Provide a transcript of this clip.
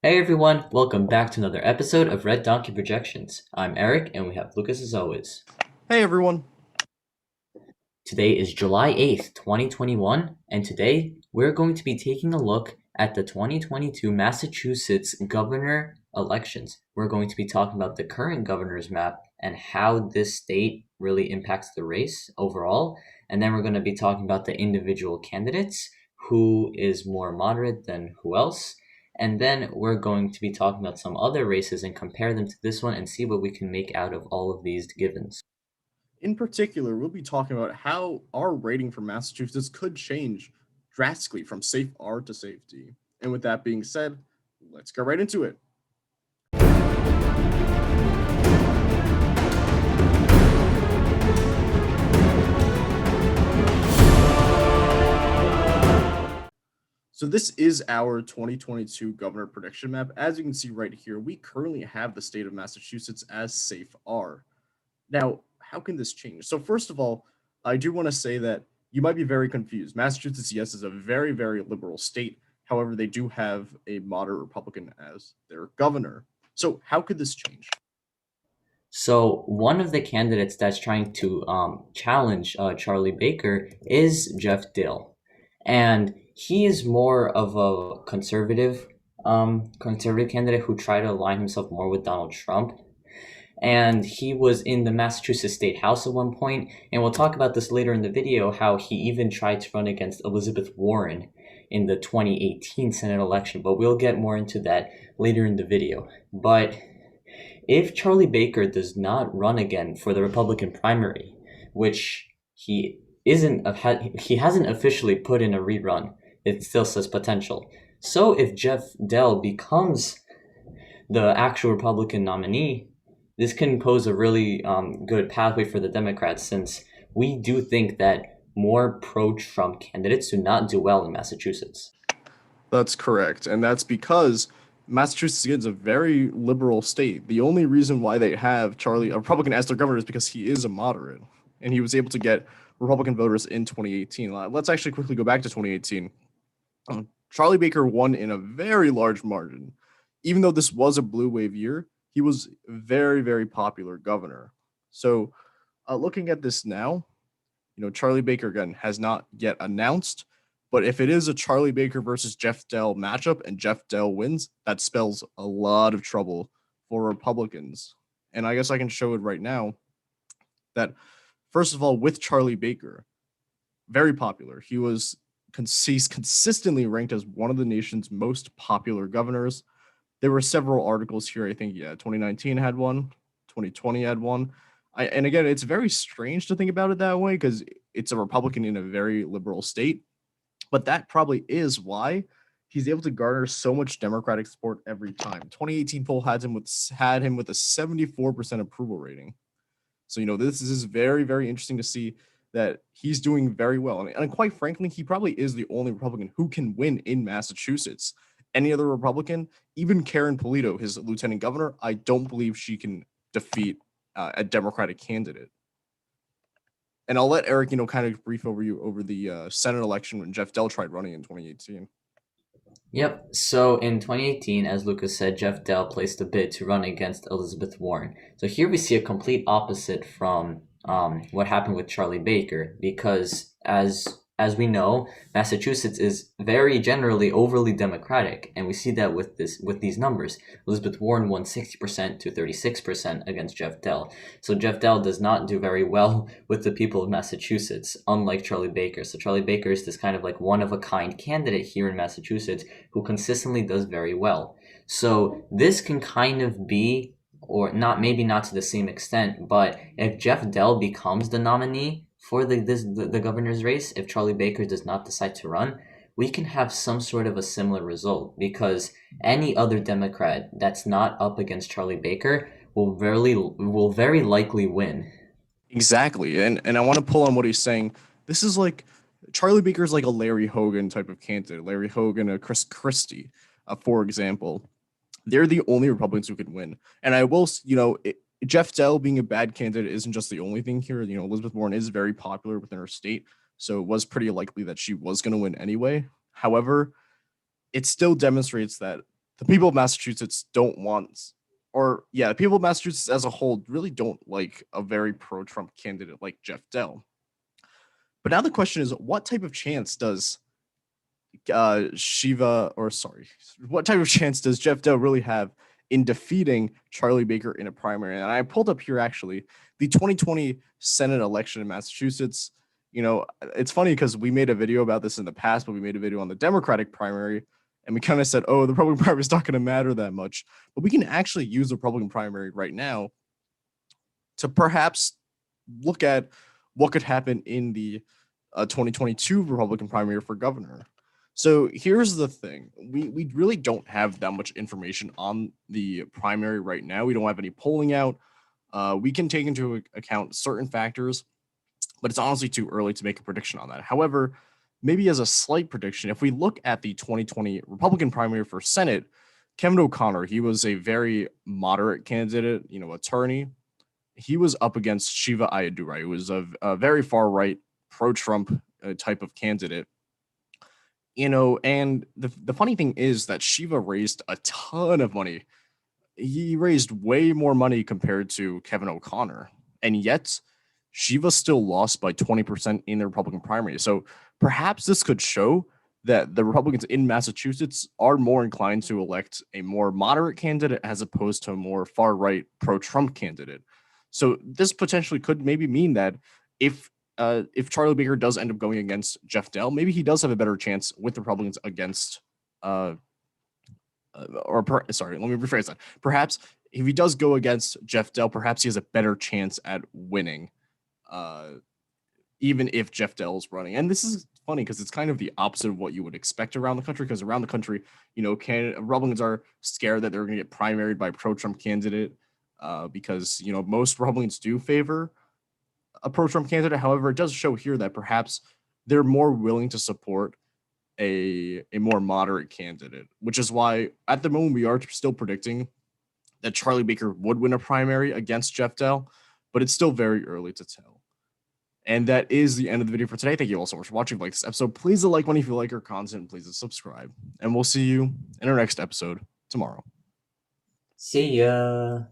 Hey everyone, welcome back to another episode of Red Donkey Projections. I'm Eric and we have Lucas as always. Hey everyone. Today is July 8th, 2021, and today we're going to be taking a look at the 2022 Massachusetts governor elections. We're going to be talking about the current governor's map and how this state really impacts the race overall, and then we're going to be talking about the individual candidates, who is more moderate than who else. And then we're going to be talking about some other races and compare them to this one and see what we can make out of all of these givens. In particular, we'll be talking about how our rating for Massachusetts could change drastically from safe R to safety. And with that being said, let's get right into it. So this is our 2022 governor prediction map. As you can see right here, we currently have the state of Massachusetts as safe R. Now, how can this change? So first of all, I do want to say that you might be very confused. Massachusetts, yes, is a very, very liberal state. However, they do have a moderate Republican as their governor. So how could this change? So one of the candidates that's trying to challenge Charlie Baker is Geoff Diehl, and he is more of a conservative candidate who tried to align himself more with Donald Trump. And he was in the Massachusetts State House at one point, and we'll talk about this later in the video, how he even tried to run against Elizabeth Warren in the 2018 Senate election, but we'll get more into that later in the video. But if Charlie Baker does not run again for the Republican primary, which he hasn't officially put in a rerun, it still says potential. So if Geoff Diehl becomes the actual Republican nominee, this can pose a really good pathway for the Democrats, since we do think that more pro-Trump candidates do not do well in Massachusetts. That's correct. And that's because Massachusetts is a very liberal state. The only reason why they have Charlie, a Republican, as their governor is because he is a moderate. And he was able to get Republican voters in 2018. Let's actually quickly go back to 2018. Charlie Baker won in a very large margin. Even though this was a blue wave year, he was very, very popular governor. So looking at this now, Charlie Baker again has not yet announced, but if it is a Charlie Baker versus Geoff Diehl matchup and Geoff Diehl wins, that spells a lot of trouble for Republicans. And I guess I can show it right now that, first of all, with Charlie Baker, very popular. He's consistently ranked as one of the nation's most popular governors. There were several articles here. I think, 2019 had one, 2020 had one. And again, it's very strange to think about it that way because it's a Republican in a very liberal state. But that probably is why he's able to garner so much Democratic support every time. 2018 poll had him with a 74% approval rating. So this is very, very interesting to see that he's doing very well. And quite frankly, he probably is the only Republican who can win in Massachusetts. Any other Republican, even Karen Polito, his lieutenant governor, I don't believe she can defeat a Democratic candidate. And I'll let Eric, kind of brief over you over the Senate election when Geoff Diehl tried running in 2018. Yep. So in 2018, as Lucas said, Geoff Diehl placed a bid to run against Elizabeth Warren. So here we see a complete opposite from what happened with Charlie Baker, because as we know, Massachusetts is very generally overly Democratic, and we see that with these numbers. Elizabeth Warren won 60% to 36% against Geoff Diehl. So Geoff Diehl does not do very well with the people of Massachusetts, unlike Charlie Baker. So Charlie Baker is this kind of like one-of-a-kind candidate here in Massachusetts who consistently does very well. So this can kind of be, or not, maybe not to the same extent, but if Geoff Diehl becomes the nominee for the governor's race, if Charlie Baker does not decide to run, we can have some sort of a similar result, because any other Democrat that's not up against Charlie Baker will very likely win. Exactly. And I want to pull on what he's saying. This is like Charlie Baker is like a Larry Hogan type of candidate. Larry Hogan, a Chris Christie, for example. They're the only Republicans who could win. And I will, Geoff Diehl being a bad candidate isn't just the only thing here. Elizabeth Warren is very popular within her state, so it was pretty likely that she was going to win anyway. However, it still demonstrates that the people of Massachusetts don't want, the people of Massachusetts as a whole really don't like a very pro-Trump candidate like Geoff Diehl. But now the question is, what type of chance does what type of chance does Geoff Diehl really have in defeating Charlie Baker in a primary? And I pulled up here actually the 2020 Senate election in Massachusetts. It's funny because we made a video about this in the past, but we made a video on the Democratic primary, and we kind of said, the Republican primary is not going to matter that much. But we can actually use the Republican primary right now to perhaps look at what could happen in the 2022 Republican primary for governor. So here's the thing. We really don't have that much information on the primary right now. We don't have any polling out. We can take into account certain factors, but it's honestly too early to make a prediction on that. However, maybe as a slight prediction, if we look at the 2020 Republican primary for Senate, Kevin O'Connor, he was a very moderate candidate, attorney. He was up against Shiva Ayyadurai, who was a very far right, pro-Trump type of candidate. And the funny thing is that Shiva raised a ton of money. He raised way more money compared to Kevin O'Connor, and yet Shiva still lost by 20% in the Republican primary. So perhaps this could show that the Republicans in Massachusetts are more inclined to elect a more moderate candidate as opposed to a more far-right pro-Trump candidate. So this potentially could maybe mean that if Charlie Baker does end up going against Geoff Diehl, maybe he does have a better chance with the Republicans against let me rephrase that. Perhaps if he does go against Geoff Diehl, perhaps he has a better chance at winning, even if Geoff Diehl is running. And this is funny because it's kind of the opposite of what you would expect around the country, because around the country, Republicans are scared that they're going to get primaried by a pro-Trump candidate because, most Republicans do favor a pro-Trump candidate. However, it does show here that perhaps they're more willing to support a more moderate candidate, which is why at the moment we are still predicting that Charlie Baker would win a primary against Geoff Diehl, but it's still very early to tell. And that is the end of the video for today. Thank you all so much for watching. Like this episode, please like one if you like our content, please subscribe, and we'll see you in our next episode tomorrow. See ya.